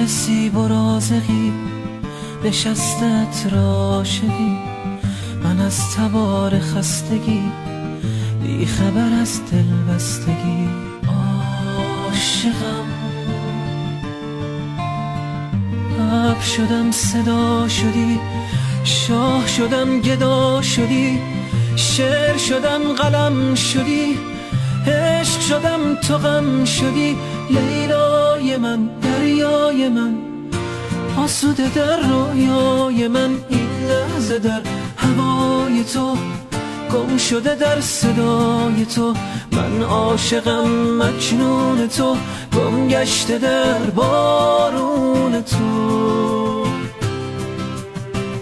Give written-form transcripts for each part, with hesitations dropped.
نرسیب و رازقی نشستت را شدی، من از تبار خستگی بی خبر از دل بستگی. عاشقم ابر شدم صدا شدی، شاه شدم گدا شدی، شعر شدم قلم شدی، عشق شدم تو غم شدی. لیلای من دریای من آسوده در رویای من، این لحظه در هوای تو گم شده در صدای تو. من عاشقم مجنون تو گم گشته در بارون تو.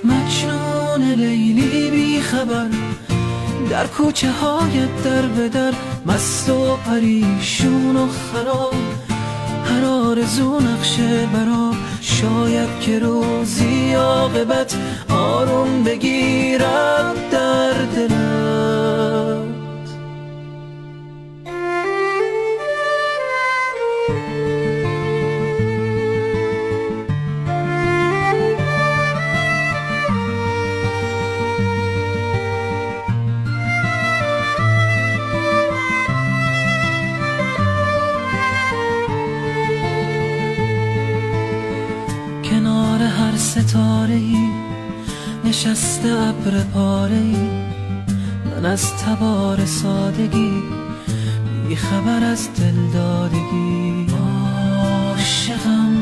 مجنون لیلی بی خبر در کوچه هایت در به در، مست و پریشون و خراب، هر آرزو نقشه برا. شاید که روزی عاقبت آروم بگیرد در دلت. کنار هر ستاره‌ای نشسته ابر پاره‌ای، من از تبار سادگی بی خبر از دل دادگی. عاشقم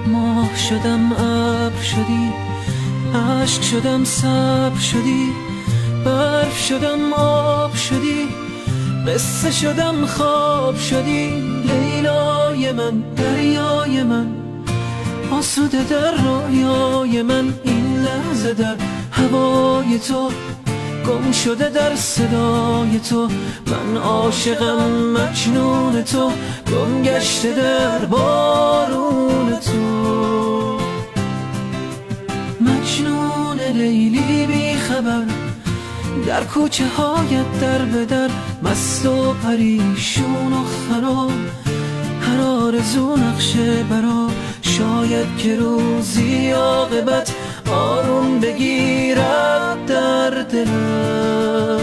ماه شدم ابر شدی، عشق شدم صبر شدی، برف شدم آب شدی، قصه شدم خواب شدی. لیلای من دریای من آسوده در رویای من، این لحظه در هوای تو گم شده در صدای تو. من عاشقم مجنون تو گم گشته در بارون تو. مجنون لیلی بی خبر در کوچه هایت در به در، مست و پریشون و خراب، هر آرزو نقشه برا. شاید که روزی عاقبت آروم بگیرد در دلت.